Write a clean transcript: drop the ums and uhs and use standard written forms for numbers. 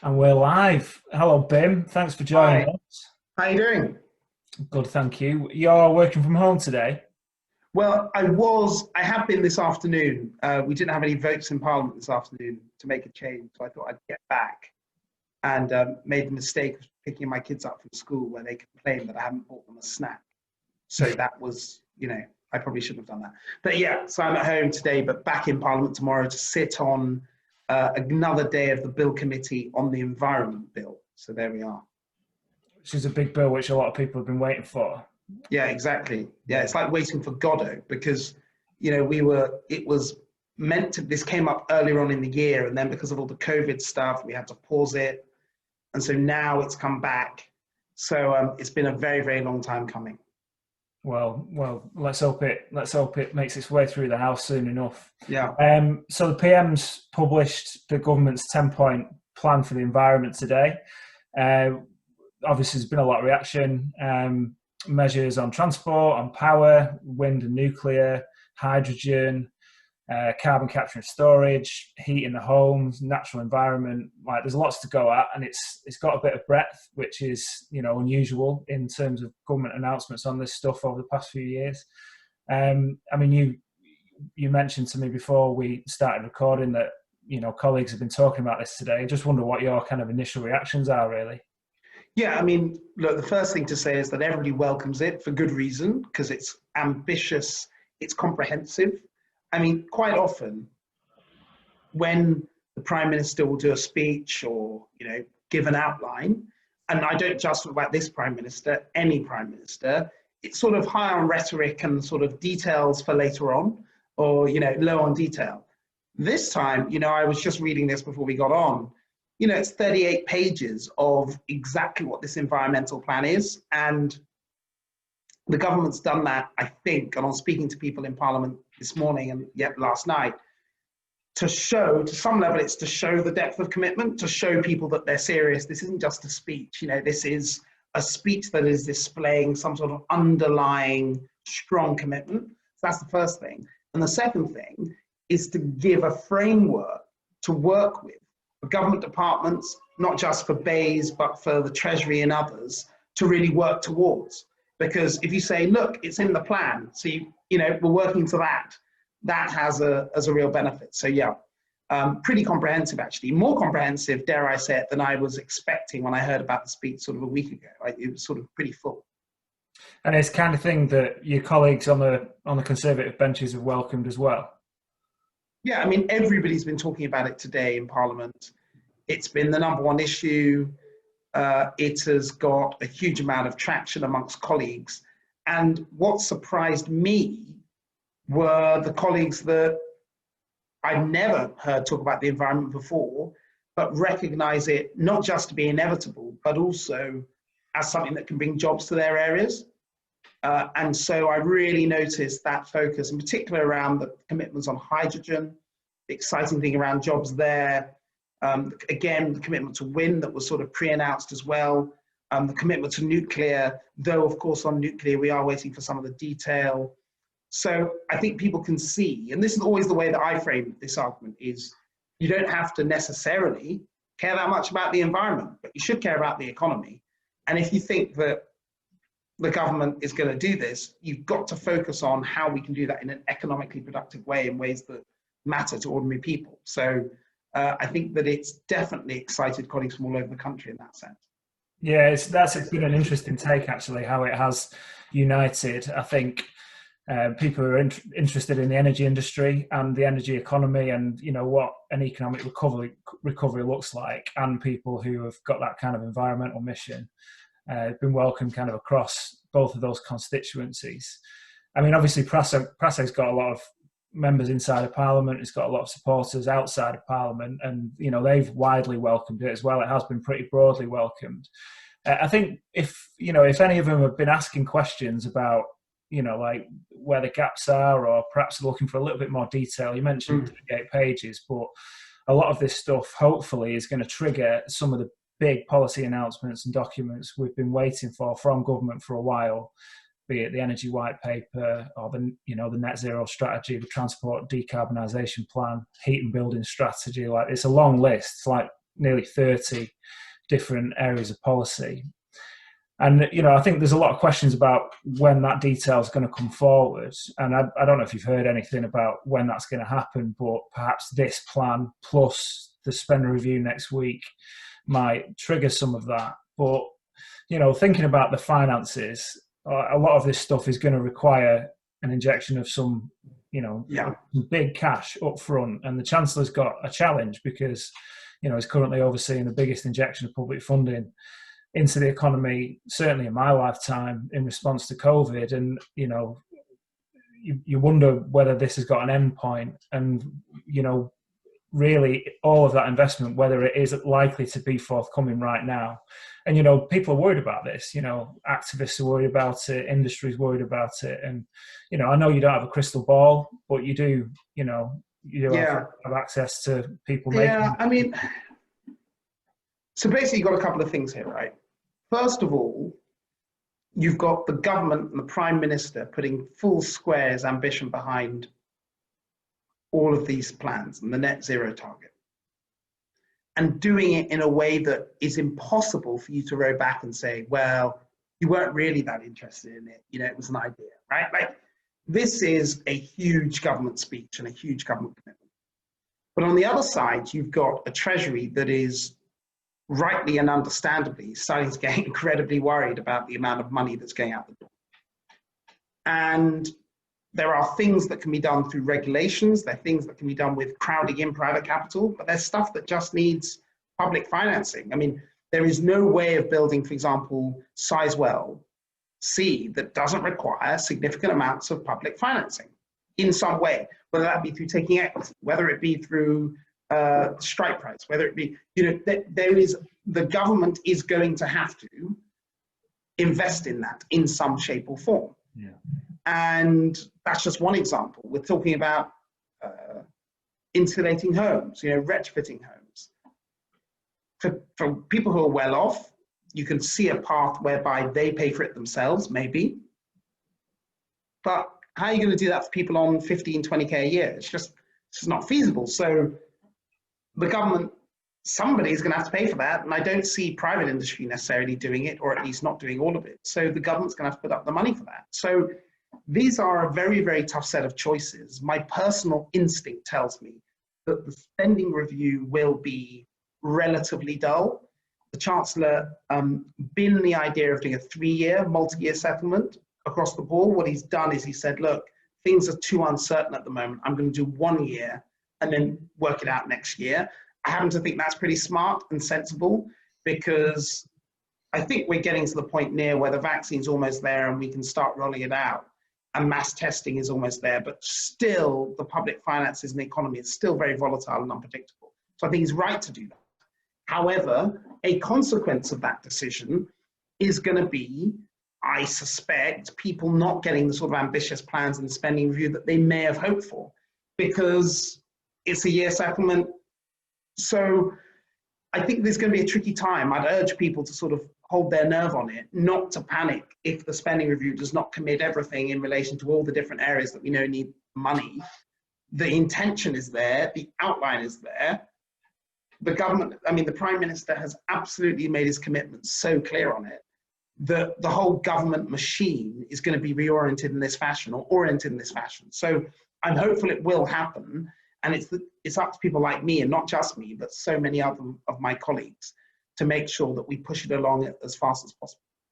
And we're live. Hello, Bim. Thanks for joining Hi, us. how you doing? Good, thank you. You're working from home today. Well, I have been this afternoon. We didn't have any votes in Parliament this afternoon to make a change, so I thought I'd get back and made the mistake of picking my kids up from school where they complained that I hadn't bought them a snack. So that was, I probably shouldn't have done that. But yeah, so I'm at home today, but back in Parliament tomorrow to sit on another day of the Bill Committee on the Environment Bill. So there we are. Which is a big bill which a lot of people have been waiting for. Yeah, exactly. Yeah, Yeah. it's like waiting for Godot because, it was this came up earlier on in the year. And then because of all the COVID stuff, we had to pause it. And so now it's come back. So it's been a very, very long time coming. Well. Let's hope it makes its way through the House soon enough. Yeah. So the PM's published the government's 10-point plan for the environment today. Uh, Obviously, there's been a lot of reaction. Measures on transport, on power, wind and nuclear, hydrogen, carbon capture and storage, heat in the homes, natural environment. Like there's lots to go at, and it's got a bit of breadth, which is unusual in terms of government announcements on this stuff over the past few years. I mean, you mentioned to me before we started recording that colleagues have been talking about this today. I just wonder what your kind of initial reactions are, really. Yeah, I mean, look, the first thing to say is that everybody welcomes it for good reason because it's ambitious, it's comprehensive. I mean, quite often when the prime minister will do a speech or give an outline, and I don't just talk about this prime minister, any prime minister, it's sort of high on rhetoric and sort of details for later on, or low on detail. This time, I was just reading this before we got on. It's 38 pages of exactly what this environmental plan is, and the government's done that, I think, and I'm speaking to people in Parliament this morning and yet last night, to show, to some level, it's to show the depth of commitment, to show people that they're serious. This isn't just a speech, this is a speech that is displaying some sort of underlying strong commitment. So that's the first thing. And the second thing is to give a framework to work with for government departments, not just for BEIS, but for the Treasury and others, to really work towards. Because if you say, look, it's in the plan, so we're working to that, that has a real benefit. So yeah, pretty comprehensive actually, more comprehensive, dare I say it, than I was expecting when I heard about the speech sort of a week ago. It was sort of pretty full. And it's the kind of thing that your colleagues on the Conservative benches have welcomed as well. Yeah, I mean, everybody's been talking about it today in Parliament. It's been the number one issue. It has got a huge amount of traction amongst colleagues. And what surprised me were the colleagues that I've never heard talk about the environment before, but recognize it not just to be inevitable, but also as something that can bring jobs to their areas. And so I really noticed that focus, in particular around the commitments on hydrogen, the exciting thing around jobs there. Again, the commitment to wind that was sort of pre-announced as well. The commitment to nuclear, though of course on nuclear we are waiting for some of the detail. So I think people can see, and this is always the way that I frame this argument, is you don't have to necessarily care that much about the environment, but you should care about the economy. And if you think that the government is going to do this, you've got to focus on how we can do that in an economically productive way, in ways that matter to ordinary people. So I think that it's definitely excited colleagues from all over the country in that sense. Yeah, that's been an interesting take actually, how it has united. I think people who are interested in the energy industry and the energy economy, and what an economic recovery looks like, and people who have got that kind of environmental mission, been welcomed kind of across both of those constituencies. I mean, obviously, Prasa's got a lot of members inside of Parliament. It's got a lot of supporters outside of Parliament, and they've widely welcomed it as well. It has been pretty broadly welcomed. I think if any of them have been asking questions about like where the gaps are, or perhaps looking for a little bit more detail. You mentioned 38 pages, but a lot of this stuff hopefully is going to trigger some of the big policy announcements and documents we've been waiting for from government for a while, be it the energy white paper or the net zero strategy, the transport decarbonisation plan, heat and building strategy. Like, it's a long list. It's like nearly 30 different areas of policy. And, I think there's a lot of questions about when that detail is going to come forward. And I don't know if you've heard anything about when that's going to happen, but perhaps this plan plus the spending review next week might trigger some of that. But, thinking about the finances, a lot of this stuff is going to require an injection of some, big cash up front. And the Chancellor's got a challenge because, he's currently overseeing the biggest injection of public funding into the economy, certainly in my lifetime, in response to COVID. And, you wonder whether this has got an end point and, really all of that investment, whether it is likely to be forthcoming right now. And, people are worried about this, activists are worried about it, industry's worried about it. And, I know you don't have a crystal ball, but you do, have access to people making. Yeah, I mean, so basically you've got a couple of things here, right? First of all, you've got the government and the Prime Minister putting full squares ambition behind all of these plans and the net zero target, and doing it in a way that is impossible for you to row back and say, well, you weren't really that interested in it. It was an idea, right? Like, this is a huge government speech and a huge government commitment. But on the other side, you've got a Treasury that is rightly and understandably starting to get incredibly worried about the amount of money that's going out the door. And there are things that can be done through regulations. There are things that can be done with crowding in private capital, but there's stuff that just needs public financing. I mean, there is no way of building, for example, Sizewell C that doesn't require significant amounts of public financing in some way, whether that be through taking equity, whether it be through strike price, whether it be, the government is going to have to invest in that in some shape or form. Yeah. And that's just one example. We're talking about insulating homes, retrofitting homes. For people who are well off, you can see a path whereby they pay for it themselves, maybe. But how are you going to do that for people on 15, 20K a year? It's just not feasible. So the government, somebody is going to have to pay for that. And I don't see private industry necessarily doing it, or at least not doing all of it. So the government's going to have to put up the money for that. So these are a very, very tough set of choices. My personal instinct tells me that the spending review will be relatively dull. The Chancellor binned the idea of doing a 3-year, multi-year settlement across the board. What he's done is he said, look, things are too uncertain at the moment. I'm going to do 1 year and then work it out next year. I happen to think that's pretty smart and sensible, because I think we're getting to the point near where the vaccine's almost there and we can start rolling it out, and mass testing is almost there, but still the public finances and the economy is still very volatile and unpredictable. So I think he's right to do that. However, a consequence of that decision is going to be, I suspect, people not getting the sort of ambitious plans and spending review that they may have hoped for, because it's a year settlement. So I think there's going to be a tricky time. I'd urge people to sort of hold their nerve on it, not to panic if the spending review does not commit everything in relation to all the different areas that we know need money. The intention is there, the outline is there. The government, the Prime Minister has absolutely made his commitments so clear on it that the whole government machine is going to be reoriented in this fashion, or oriented in this fashion. So I'm hopeful it will happen. And it's up to people like me, and not just me, but so many other of my colleagues, to make sure that we push it along as fast as possible.